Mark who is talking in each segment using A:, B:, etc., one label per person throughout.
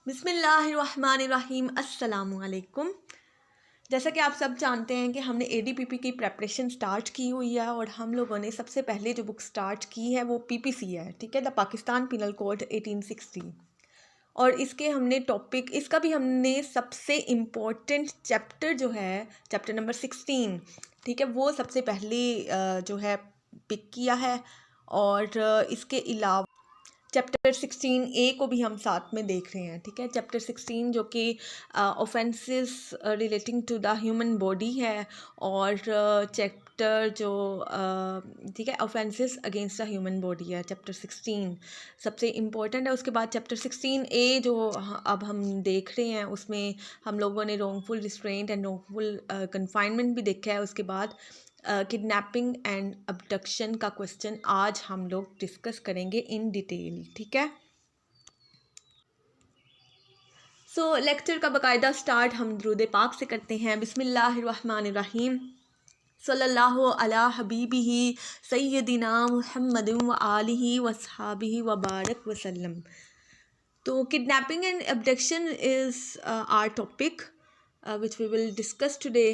A: बिस्मिल्लाहिर्रहमानिर्रहीम अस्सलामुअलैकुम। जैसा कि आप सब जानते हैं कि हमने एडीपीपी की प्रेपरेशन स्टार्ट की हुई है और हम लोगों ने सबसे पहले जो बुक स्टार्ट की है वो पीपीसी है, ठीक है, द पाकिस्तान पिनल कोड 1860। और इसके हमने टॉपिक इसका भी हमने सबसे इम्पोर्टेंट चैप्टर जो है चैप्टर नंबर 16, ठीक है, वो सबसे पहले जो है पिक किया है। और इसके अलावा चैप्टर 16 ए को भी हम साथ में देख रहे हैं, ठीक है। चैप्टर 16 जो कि offences relating to the human body है, और चैप्टर जो ठीक है offences against the human body है, चैप्टर 16 सबसे इम्पोर्टेंट है। उसके बाद चैप्टर 16 ए जो अब हम देख रहे हैं उसमें हम लोगों ने wrongful restraint and wrongful confinement भी देखा है। उसके बाद किडनैपिंग एंड अबडक्शन का क्वेश्चन आज हम लोग डिस्कस करेंगे इन डिटेल, ठीक है। सो लेक्चर का बाकायदा स्टार्ट हम दुरूद पाक से करते हैं। बिस्मिल्लाहिर्रहमानिर्रहीम। सल्लल्लाहु अला हबीबिही सय्यदिना मुहम्मदिन व आलिही व अस्हाबिही व बारक वसल्लम। तो kidnapping and abduction is our topic which we will discuss today.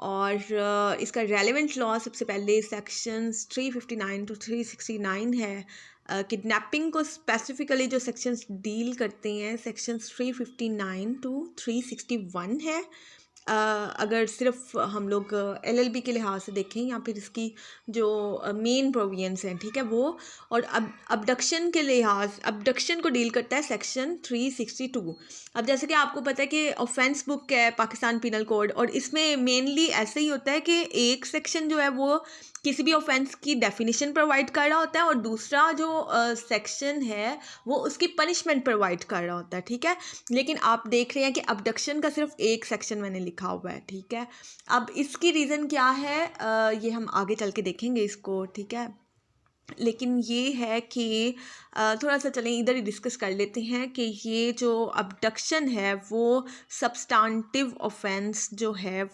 A: और इसका रेलेवेंट लॉ सबसे पहले सेक्शंस 359 टू 369 है। किडनैपिंग को स्पेसिफिकली जो सेक्शंस डील करते हैं सेक्शंस 359 टू 361 है। अगर सिर्फ हम लोग एलएलबी के लिहाज से देखें या फिर इसकी जो मेन प्रोविजंस हैं, ठीक है, वो। और अब अबडक्शन के लिहाज अबडक्शन को डील करता है सेक्शन 362। अब जैसे कि आपको पता है कि ऑफेंस बुक है पाकिस्तान पिनल कोड, और इसमें मेनली ऐसे ही होता है कि एक सेक्शन जो है वो किसी भी ऑफेंस की डेफिनेशन प्रोवाइड कर रहा होता है और दूसरा जो सेक्शन है वो उसकी पनिशमेंट प्रोवाइड कर रहा होता है, ठीक है। लेकिन आप देख रहे हैं कि अबडक्शन का सिर्फ एक सेक्शन मैंने लिखा हुआ है, ठीक है। अब इसकी रीज़न क्या है ये हम आगे चल के देखेंगे इसको, ठीक है। लेकिन ये है कि थोड़ा सा चलें इधर ही डिस्कस कर लेते हैं कि ये जो अबडक्शन है वो सब्सटेंटिव ऑफेंस जो है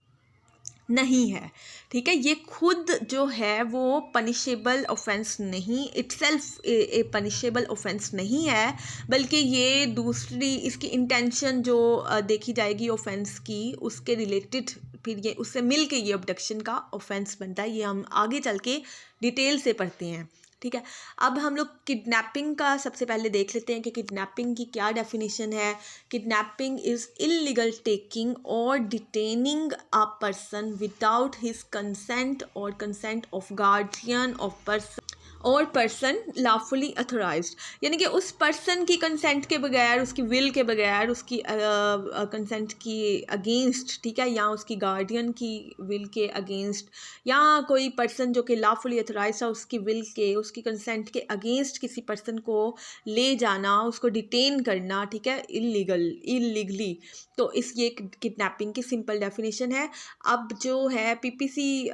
A: नहीं है, ठीक है। ये खुद जो है वो पनिशेबल ऑफेंस नहीं, इटसेल्फ ए पनिशेबल ऑफेंस नहीं है, बल्कि ये दूसरी इसकी इंटेंशन जो देखी जाएगी ऑफेंस की उसके रिलेटेड फिर ये उससे मिल के ये अबडक्शन का ऑफेंस बनता है। ये हम आगे चल के डिटेल से पढ़ते हैं, ठीक है। अब हम लोग किडनैपिंग का सबसे पहले देख लेते हैं कि किडनैपिंग की क्या डेफिनेशन है। किडनैपिंग इज़ इलीगल टेकिंग और detaining a person without his consent और consent of guardian of person और पर्सन लॉफुली अथोराइज्ड, यानी कि उस पर्सन की कंसेंट के बगैर, उसकी विल के बगैर, उसकी कंसेंट की अगेंस्ट, ठीक है, या उसकी गार्डियन की विल के अगेंस्ट, या कोई पर्सन जो कि लॉफुली अथोराइज्ड है उसकी विल के उसकी कंसेंट के अगेंस्ट किसी पर्सन को ले जाना, उसको डिटेन करना, ठीक है, इलीगली। तो इस ये किडनैपिंग की सिंपल डेफिनेशन है। अब जो है पीपीसी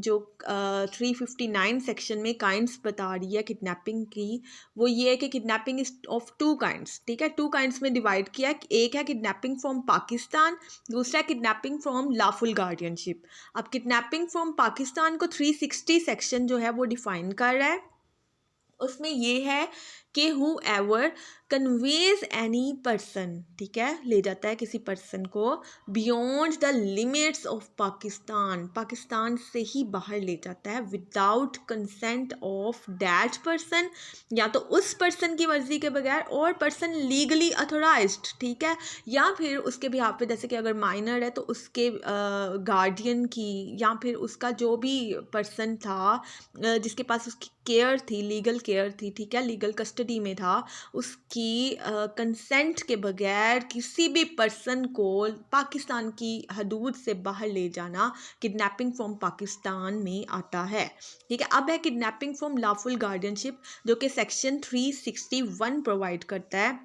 A: जो 359 सेक्शन में काइंड्स बता रही है किडनैपिंग की, वो ये है कि kidnapping is of two kinds, ठीक है। टू काइंड्स में डिवाइड किया, एक है किडनैपिंग फ्रॉम पाकिस्तान, दूसरा किडनैपिंग फ्रॉम लॉफुल गार्डियनशिप। अब किडनैपिंग फ्रॉम पाकिस्तान को 360 सेक्शन जो है वो डिफाइन कर रहा है। उसमें ये है कि who ever conveys any person, ठीक है, ले जाता है किसी पर्सन को beyond the limits of Pakistan, Pakistan से ही बाहर ले जाता है, without consent of that person, या तो उस पर्सन की मर्जी के बगैर, और पर्सन लीगली अथोराइज्ड, ठीक है, या फिर उसके भी पे जैसे कि अगर माइनर है तो उसके गार्डियन की, या फिर उसका जो भी पर्सन था जिसके पास उसकी केयर थी, लीगल केयर थी, ठीक है, लीगल कस्टडी में था, उसकी कंसेंट के बगैर किसी भी पर्सन को पाकिस्तान की हदूद से बाहर ले जाना किडनैपिंग फ्रॉम पाकिस्तान में आता है, ठीक है। अब है किडनैपिंग फ्रॉम लॉफुल गार्डियनशिप जो कि सेक्शन 361 प्रोवाइड करता है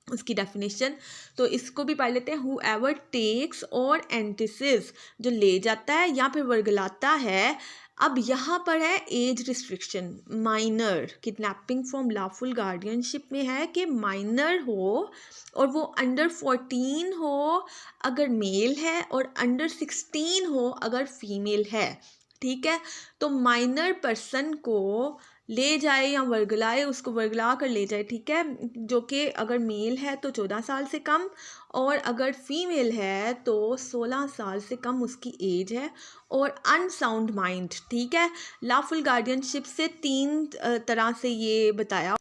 A: उसकी डेफिनेशन। तो इसको भी पढ़ लेते हैं। हु एवर टेक्स और एंटिसिस, जो ले जाता है या फिर वर्गलाता है। अब यहाँ पर है age restriction, minor kidnapping from lawful guardianship में है कि माइनर हो और वो अंडर 14 हो अगर मेल है, और अंडर 16 हो अगर फीमेल है, ठीक है। तो माइनर पर्सन को ले जाए या वर्गलाए, उसको वर्गला कर ले जाए, ठीक है, जो कि अगर मेल है तो 14 साल से कम, और अगर फीमेल है तो 16 साल से कम उसकी एज है, और अनसाउंड माइंड, ठीक है। लॉफुल गार्डियनशिप से 3 तरह से ये बताया।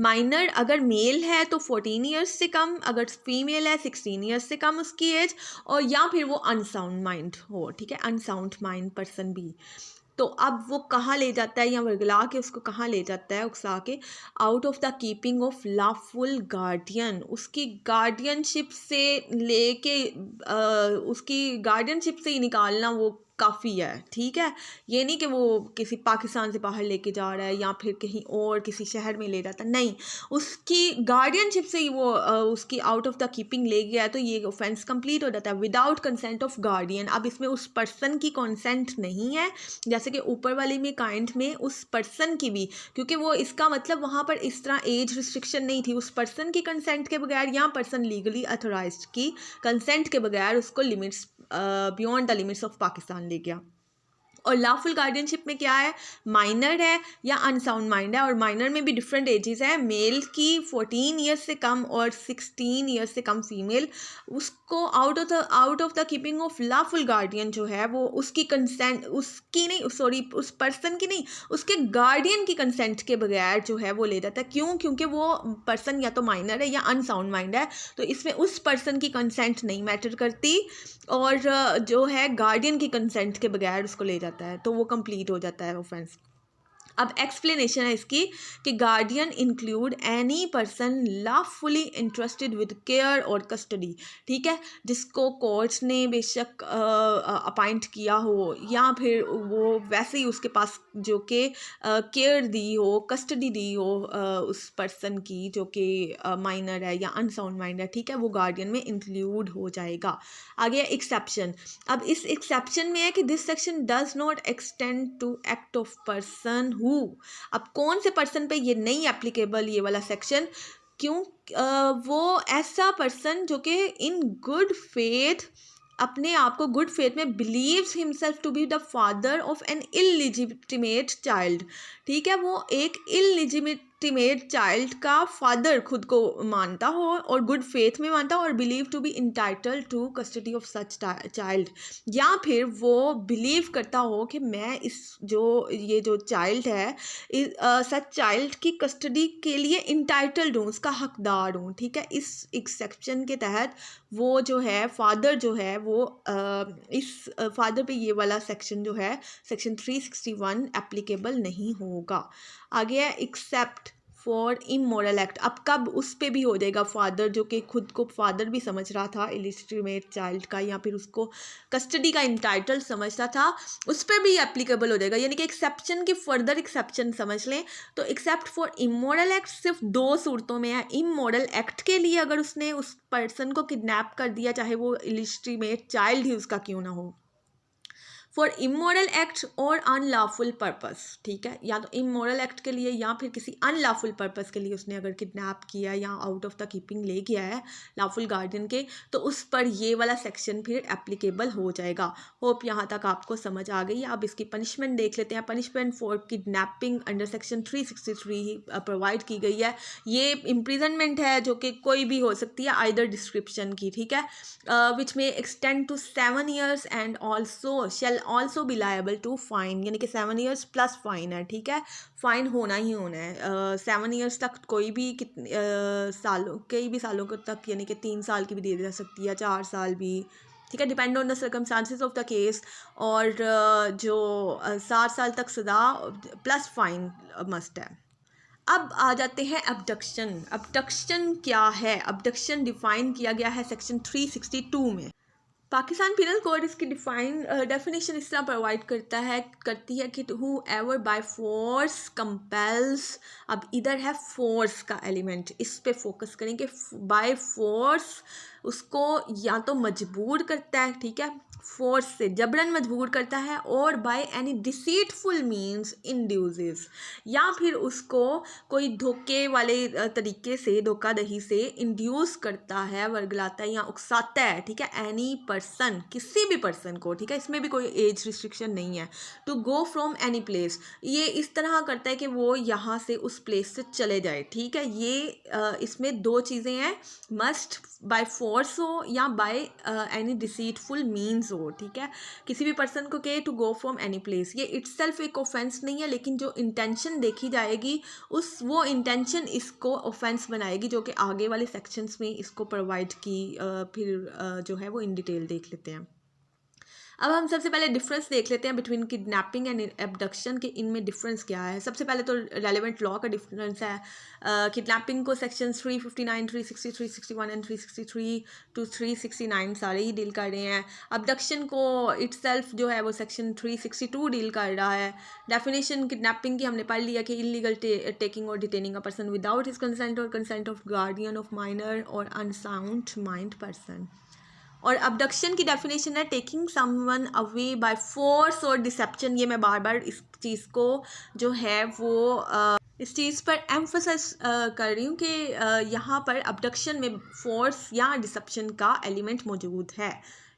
A: माइनर अगर मेल है तो 14 ईयर्स से कम, अगर फीमेल है 16 ईयर्स से कम उसकी एज, और या फिर वो अनसाउंड माइंड हो, ठीक है, अनसाउंड माइंड पर्सन भी। तो अब वो कहाँ ले जाता है, या वर्गला के उसको कहाँ ले जाता है, उकसा के, out of the keeping of lawful guardian, उसकी गार्डियनशिप से लेके उसकी गार्डियनशिप से ही निकालना वो काफ़ी है, ठीक है। ये नहीं कि वो किसी पाकिस्तान से बाहर लेके जा रहा है या फिर कहीं और किसी शहर में ले जाता, नहीं, उसकी गार्डियनशिप से ही वो उसकी आउट ऑफ द कीपिंग ले गया है, तो ये ऑफेंस कंप्लीट हो जाता है विदाउट कंसेंट ऑफ गार्डियन। अब इसमें उस पर्सन की कंसेंट नहीं है, जैसे कि ऊपर वाली में काइंड में उस पर्सन की भी, क्योंकि वो इसका मतलब वहाँ पर इस तरह एज रिस्ट्रिक्शन नहीं थी, उस पर्सन की कंसेंट के बगैर या पर्सन लीगली अथोराइज्ड की कंसेंट के बगैर उसको limits beyond the limits of Pakistan ले गया। और लॉफुल गार्डियनशिप में क्या है, माइनर है या अनसाउंड माइंड है, और माइनर में भी डिफरेंट एजेस है, मेल की 14 ईयर्स से कम और 16 ईयर्स से कम फीमेल, उसको out of the keeping of lawful guardian जो है वो उसकी कंसेंट, उसकी नहीं, सॉरी, उस पर्सन की नहीं, उसके गार्डियन की कंसेंट के बगैर जो है वो ले जाता है। क्यों? क्योंकि वो पर्सन या तो माइनर है या अनसाउंड माइंड है, तो इसमें उस पर्सन की कंसेंट नहीं मैटर करती, और जो है गार्डियन की कंसेंट के बगैर उसको ले जाता है, तो वो कंप्लीट हो जाता है ऑफेंस। अब एक्सप्लेनेशन है इसकी कि guardian include any person lawfully interested with care और कस्टडी, ठीक है, जिसको कोर्ट्स ने बेशक अपॉइंट किया हो या फिर वो वैसे ही उसके पास जो कि केयर दी हो, कस्टडी दी हो उस पर्सन की जो कि माइनर है या अनसाउंड माइंड है, ठीक है, वो गार्डियन में इंक्लूड हो जाएगा। आगे एक्सेप्शन। अब इस एक्सेप्शन में है कि this section does not extend to act of person who, अब कौन से पर्सन पे ये नहीं एप्लीकेबल ये वाला सेक्शन, क्यों? वो ऐसा पर्सन जो कि इन गुड फेथ, अपने आप को गुड फेथ में believes himself to be the father of an illegitimate child, ठीक है, वो एक इलिजिटिमेट चाइल्ड का फादर खुद को मानता हो और गुड फेथ में मानता हो, और believe to be entitled to custody of such child, या फिर वो बिलीव करता हो कि मैं इस ये जो चाइल्ड है सच चाइल्ड की कस्टडी के लिए इंटाइटल्ड हूँ, उसका हकदार हूँ, ठीक है। इस एक्सेप्शन के तहत वो जो है फादर जो है वो इस फादर पे ये वाला सेक्शन जो है सेक्शन 361 एप्लीकेबल नहीं होगा। आगे है एक्सेप्ट फॉर इमोरल एक्ट। अब कब उस पे भी हो जाएगा, फादर जो कि खुद को फादर भी समझ रहा था इलिजिटिमेट चाइल्ड का, या फिर उसको कस्टडी का इंटाइटल समझता था, उस पर भी एप्लीकेबल हो जाएगा, यानी कि एक्सेप्शन की फर्दर एक्सेप्शन समझ लें। तो एक्सेप्ट फॉर इमोरल एक्ट सिर्फ 2 सूरतों में है। इमोरल एक्ट के लिए अगर उसने उस पर्सन को किडनैप कर दिया, चाहे वो इलिजिटिमेट चाइल्ड ही उसका क्यों ना हो, फॉर इमोरल एक्ट और अनलॉफुल पर्पस, ठीक है, या तो इमोरल एक्ट के लिए या फिर किसी अनलॉफुल पर्पस के लिए उसने अगर किडनैप किया या आउट ऑफ द कीपिंग ले गया है लॉफुल गार्डियन के, तो उस पर ये वाला सेक्शन फिर एप्लीकेबल हो जाएगा। होप यहाँ तक आपको समझ आ गई है। अब इसकी पनिशमेंट देख लेते हैं। Punishment for kidnapping under section 363 provide की गई है। ये इम्प्रिजनमेंट है जो कि कोई भी हो सकती है आइदर डिस्क्रिप्शन की, ठीक है, विच में extend to 7 years and also shall also be liable to fine, यानी कि 7 years प्लस फाइन है, ठीक है, फाइन होना ही होना है। 7 years तक कोई भी सालों कई भी सालों तक, यानी कि 3 साल की भी दे जा सकती है, 4 साल भी, ठीक है, depend on the circumstances of the case. और जो 7 साल तक सज़ा प्लस फाइन मस्ट है। अब आ जाते हैं अबडक्शन। अबडक्शन क्या है? अबडक्शन डिफाइन किया गया है सेक्शन 362 में। पाकिस्तान पिनल कोड इसकी डेफिनेशन इस तरह प्रोवाइड करती है कि who ever by force compels. अब इधर है फोर्स का एलिमेंट, इस पे फोकस करेंगे। बाय फोर्स उसको या तो मजबूर करता है, ठीक है, फोर्स से जबरन मजबूर करता है, और by any deceitful means induces, या फिर उसको कोई धोखे वाले तरीके से, धोखाधड़ी से इंड्यूस करता है, वर्गलाता है या उकसाता है, ठीक है, एनी पर्सन पर्सन, किसी भी पर्सन को, ठीक है, इसमें भी कोई एज रिस्ट्रिक्शन नहीं है, to go from any place, ये इस तरह करता है कि वो यहाँ से उस प्लेस से चले जाए, ठीक है। ये इसमें दो चीज़ें हैं, मस्ट बाय फोर्स हो या बाय एनी डिसीटफुल मीन्स हो, ठीक है। किसी भी पर्सन को कहे to go from any place, ये इट्सेल्फ एक ऑफेंस नहीं है, लेकिन जो इंटेंशन देखी जाएगी वो इंटेंशन इसको ऑफेंस बनाएगी, जो कि आगे वाले सेक्शंस में इसको प्रोवाइड की फिर जो है वो इन डिटेल देख लेते हैं। अब हम सबसे पहले डिफरेंस देख लेते हैं बिटवीन किडनैपिंग एंड एबडक्शन के, इनमें डिफरेंस क्या है। सबसे पहले तो रेलेवेंट लॉ का डिफरेंस है। किडनैपिंग को सेक्शन 359, 360, 361 एंड 363 to 369 सारे ही डील कर रहे हैं। अबडक्शन को इटसेल्फ जो है वो सेक्शन 362 डील कर रहा है। डेफिनेशन किडनैपिंग की हमने पढ़ लिया कि इलीगल टेकिंग और detaining a person without his consent और consent of guardian of minor और अनसाउंड माइंड पर्सन। और अबडक्शन की डेफिनेशन है taking someone away by force और डिसेप्शन। ये मैं बार बार इस चीज़ को जो है वो इस चीज़ पर एम्फोसाइज कर रही हूँ कि यहाँ पर अबडक्शन में फोर्स या डिसेप्शन का एलिमेंट मौजूद है,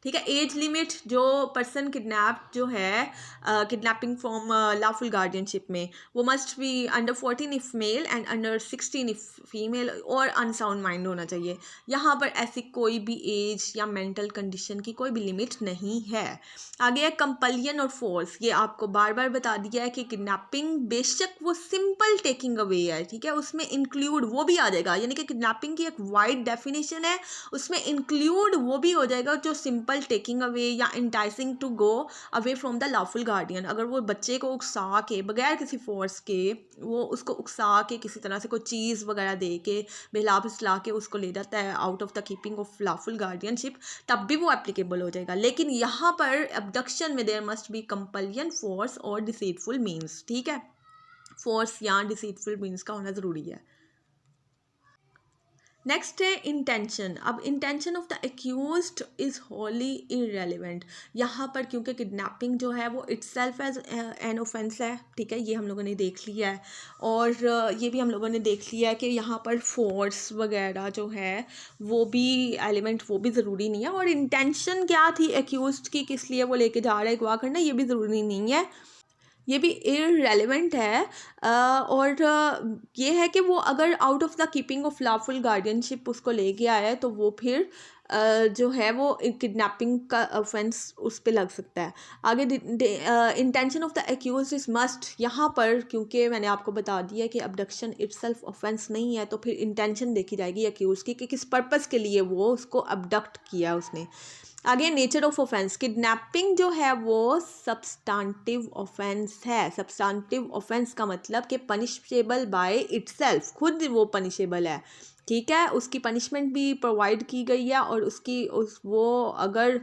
A: ठीक है। एज लिमिट, जो पर्सन किडनैप जो है किडनैपिंग फ्रॉम लॉफुल गार्डियनशिप में, वो must be under 14 if male and under 16 if female और अनसाउंड माइंड होना चाहिए। यहाँ पर ऐसी कोई भी एज या मेंटल कंडीशन की कोई भी लिमिट नहीं है। आगे है कंपल्शन और फोर्स। ये आपको बार बार बता दिया है कि किडनैपिंग बेशक वो सिंपल टेकिंग अवे है, ठीक है, उसमें इंक्लूड वो भी आ जाएगा, यानी कि किडनैपिंग की एक वाइड डेफिनेशन है, उसमें इंक्लूड वो भी हो जाएगा जो सिंपल टेकिंग अवे या enticing to go away from the lawful guardian. अगर वो बच्चे को उकसा के, बगैर किसी फोर्स के, वो उसको उकसा के किसी तरह से कोई चीज़ वगैरह दे के बहला फुसला के उसको ले जाता है out of the keeping of lawful guardianship, तब भी वो एप्लीकेबल हो जाएगा। लेकिन यहाँ पर अबडक्शन में there must be compulsion, force और डिसीटफुल मीन्स, ठीक है। फोर्स या डिसीटफुल मीन्स का होना ज़रूरी है। नेक्स्ट है इंटेंशन। अब intention of the accused is Holi irrelevant. यहाँ पर क्योंकि किडनैपिंग जो है वो इट्सेल्फ एज एन ऑफेंस है, ठीक है, ये हम लोगों ने देख लिया है। और ये भी हम लोगों ने देख लिया है कि यहाँ पर फोर्स वगैरह जो है वो भी एलिमेंट, वो भी ज़रूरी नहीं है। और इंटेंशन क्या थी एक्यूज्ड की, किस लिए वो लेके जा रहा है अगवा करना, ये भी ज़रूरी नहीं है, ये भी इररेलेवेंट है। और ये है कि वो अगर out of the keeping of lawful guardianship उसको ले गया है तो वो फिर जो है वो किडनैपिंग का ऑफेंस उस पर लग सकता है। आगे intention of the accuse is must. यहाँ पर क्योंकि मैंने आपको बता दिया कि अबडक्शन इटसेल्फ ऑफेंस नहीं है, तो फिर इंटेंशन देखी जाएगी एक्यूज की कि किस पर्पज़ के लिए वो उसको अबडक्ट किया उसने। आगे नेचर ऑफ ऑफेंस। किडनैपिंग जो है वो सब्सटेंटिव ऑफेंस है। सब्सटेंटिव ऑफेंस का मतलब कि पनिशेबल बाय इटसेल्फ, खुद वो पनिशेबल है, ठीक है, उसकी पनिशमेंट भी प्रोवाइड की गई है। और वो अगर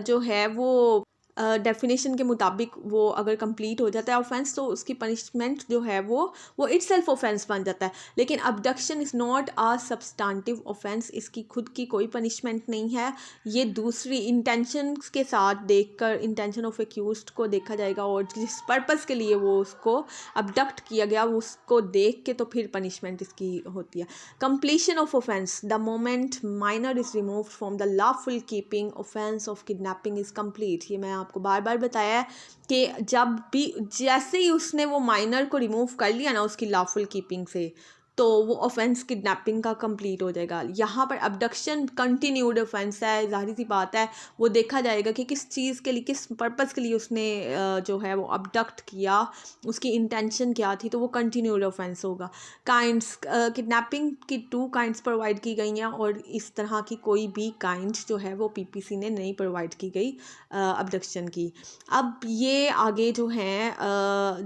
A: जो है वो डेफिनेशन के मुताबिक वो अगर कंप्लीट हो जाता है ऑफेंस, तो उसकी पनिशमेंट जो है वो इटसेल्फ ऑफेंस बन जाता है। लेकिन abduction is not a substantive offence, इसकी खुद की कोई पनिशमेंट नहीं है। ये दूसरी इंटेंशन के साथ देखकर इंटेंशन ऑफ एक्यूज्ड को देखा जाएगा, और जिस पर्पज़ के लिए वो उसको अबडक्ट किया गया वो उसको देख के तो फिर पनिशमेंट इसकी होती है। Completion of offence. The moment minor is removed from the lawful keeping offence of kidnapping is complete. ये मैं आपको बार बार बताया है कि जब भी, जैसे ही उसने वो माइनर को रिमूव कर लिया ना उसकी लॉफुल कीपिंग से, तो वो ऑफेंस किडनैपिंग का कंप्लीट हो जाएगा। यहाँ पर अबडक्शन कंटिन्यूड ऑफेंस है, जाहिर सी बात है, वो देखा जाएगा कि किस चीज़ के लिए, किस पर्पज़ के लिए उसने जो है वो अबडक्ट किया, उसकी इंटेंशन क्या थी, तो वो कंटिन्यूड ऑफेंस होगा। काइंड्स। किडनैपिंग की 2 काइंड्स प्रोवाइड की गई हैं, और इस तरह की कोई भी काइंड जो है वो पीपीसी ने नहीं प्रोवाइड की गई अबडक्शन की। अब ये आगे जो हैं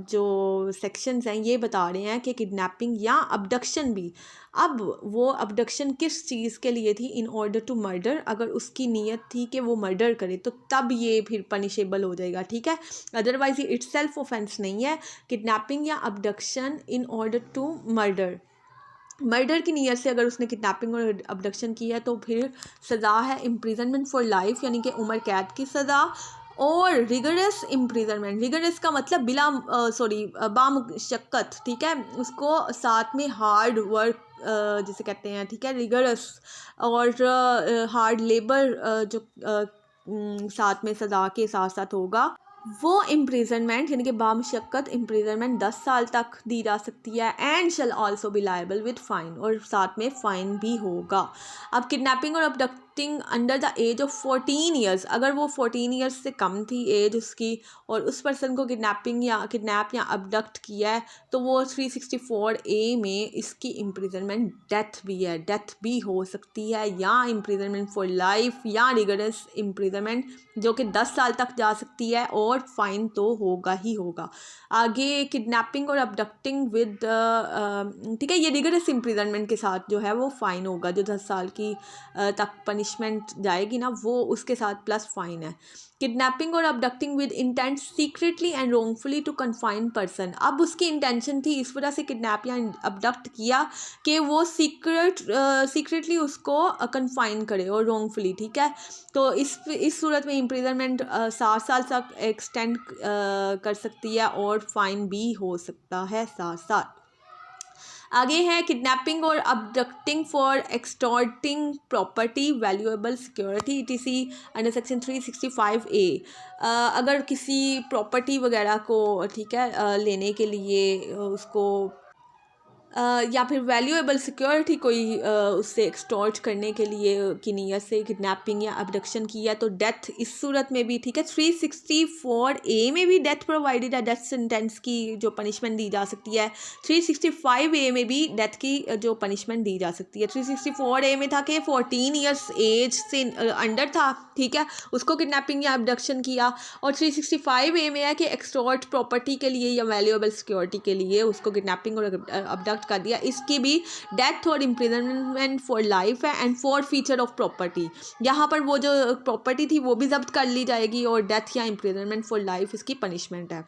A: जो सेक्शंस हैं ये बता रहे हैं कि किडनैपिंग या अबडक्शन भी, अब वो अबडक्शन किस चीज़ के लिए थी, इन ऑर्डर टू मर्डर। अगर उसकी नीयत थी कि वो मर्डर करे तो तब ये फिर पनिशेबल हो जाएगा, ठीक है, अदरवाइज ये इटसेल्फ ऑफेंस नहीं है। किडनैपिंग या abduction in order to murder की नीयत से अगर उसने किडनैपिंग और अबडक्शन की है तो फिर सज़ा है इम्प्रिजनमेंट फॉर लाइफ, यानी कि उम्र कैद की सज़ा। और रिगरस इम्प्रिजनमेंट, रिगरस का मतलब बिला बामुशक्कत, ठीक है, उसको साथ में हार्ड वर्क जिसे कहते हैं, ठीक है, रिगरस और हार्ड लेबर जो साथ में सज़ा के साथ साथ होगा वो इम्प्रिजनमेंट यानी कि बामशक्कत इम्प्रिजनमेंट 10 साल तक दी जा सकती है and shall also be liable with fine, और साथ में फ़ाइन भी होगा। अब किडनैपिंग और abducting under the age of 14 years, अगर वो 14 ईयर्स से कम थी एज उसकी और उस पर्सन को किडनैप या अबडक्ट किया है तो वो 364A में इसकी इम्प्रिजनमेंट डेथ भी है, डेथ भी हो सकती है, या इम्प्रिजनमेंट फॉर लाइफ या रिगरस इम्प्रिजनमेंट जो कि 10 साल तक जा सकती है और फाइन तो होगा ही होगा। आगे किडनैपिंग और अबडक्टिंग विद ठीक है, ये रिगरस इम्प्रिजनमेंट के साथ जो है वो फ़ाइन होगा, जो 10 साल की तक पनिशमेंट जाएगी ना वो उसके साथ प्लस फ़ाइन है। किडनैपिंग और abducting with intent secretly and wrongfully to confine person, अब उसकी इंटेंशन थी इस वजह से किडनैप या अबडक्ट किया कि वो सीक्रेटली उसको कन्फाइन करे और रोंगफुली, ठीक है। तो इस सूरत में इम्प्रिजनमेंट 7 साल तक एक्सटेंड कर सकती है और फाइन भी हो सकता है साथ साथ। आगे है किडनैपिंग और abducting for extorting property valuable security ETC under section 365A। अगर किसी प्रॉपर्टी वगैरह को, ठीक है, लेने के लिए उसको या फिर वैल्यूएबल सिक्योरिटी कोई उससे एक्सटॉर्ट करने के लिए की नीयत से किडनैपिंग या अबडक्शन किया तो डेथ इस सूरत में भी, ठीक है, 364A में भी डेथ प्रोवाइडेड है, डेथ सेंटेंस की जो पनिशमेंट दी जा सकती है। 365A में भी डेथ की जो पनिशमेंट दी जा सकती है। 364A में था कि 14 ईयर्स एज से अंडर था, ठीक है, उसको किडनैपिंग या अबडक्शन किया, और 365A में है कि एक्सटॉर्ट प्रॉपर्टी के लिए या वैल्यूएबल सिक्योरिटी के लिए उसको किडनैपिंग और अबडक्ट कर दिया। इसकी भी डेथ और इम्प्रिजनमेंट फॉर लाइफ है and for feature of property, यहाँ पर वो जो प्रॉपर्टी थी वो भी जब्त कर ली जाएगी और डेथ या इम्प्रिजनमेंट फॉर लाइफ इसकी पनिशमेंट है।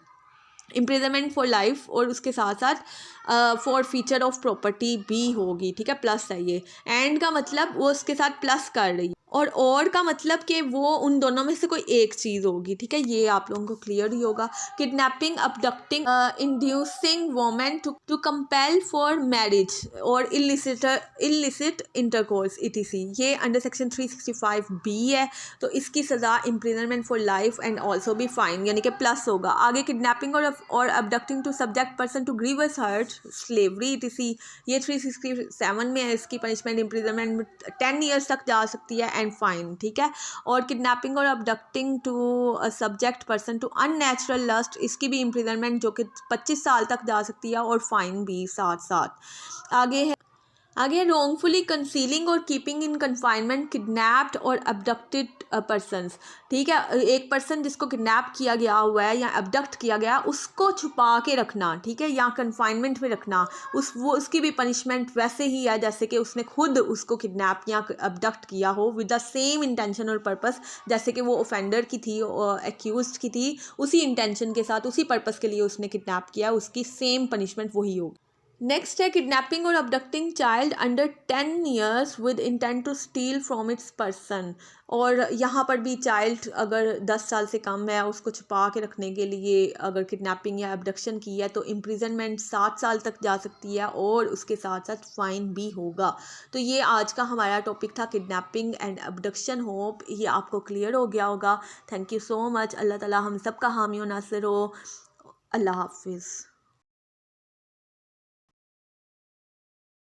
A: इम्प्रिजनमेंट फॉर लाइफ और उसके साथ साथ फॉर फीचर ऑफ प्रॉपर्टी भी होगी, ठीक है, प्लस है ये। एंड का मतलब वो उसके साथ प्लस कर रही है और का मतलब कि वो उन दोनों में से कोई एक चीज़ होगी, ठीक है, ये आप लोगों को क्लियर ही होगा। Kidnapping abducting inducing women to compel for marriage और इलिसिट इंटरकोर्स ETC, ये अंडर सेक्शन 365B है, तो इसकी सज़ा imprisonment for life and also भी फाइन यानी कि प्लस होगा। आगे किडनैपिंग और abducting to subject person to grievous hurt slavery ETC, ये 367 में है, इसकी पनिशमेंट इम्प्रिजनमेंट 10 ईयर्स तक जा सकती है एंड फाइन, ठीक है। और किडनैपिंग और abducting to subject person to unnatural lust, इसकी भी इम्प्रिजनमेंट जो कि 25 साल तक जा सकती है और फाइन भी साथ साथ। आगे रोंगफुली कंसीलिंग और कीपिंग इन कन्फाइनमेंट किडनैप्ड और अबडक्टेड पर्सनस, ठीक है, एक पर्सन जिसको किडनैप किया गया हुआ है या अबडक्ट किया गया उसको छुपा के रखना, ठीक है, या कन्फाइनमेंट में रखना, उसकी भी पनिशमेंट वैसे ही है जैसे कि उसने खुद उसको किडनैप या अबडक्ट किया हो विद द सेम इंटेंशन और पर्पस, जैसे कि वो ऑफेंडर की थी, एक्यूज्ड की थी, उसी इंटेंशन के साथ उसी पर्पस के लिए उसने किडनैप किया, उसकी सेम पनिशमेंट वही होगी। नेक्स्ट है किडनैपिंग और abducting child under 10 years with intent to steal from its person, और यहाँ पर भी चाइल्ड अगर 10 साल से कम है उसको छुपा के रखने के लिए अगर किडनैपिंग या अबडक्शन की है तो इम्प्रिजनमेंट 7 साल तक जा सकती है और उसके साथ साथ फ़ाइन भी होगा। तो ये आज का हमारा टॉपिक था किडनैपिंग एंड अबडक्शन। होप ये आपको क्लियर हो गया होगा। Thank you so much. अल्लाह ताला हम सब का हामी और नासिर हो। अल्लाह हाफिज़।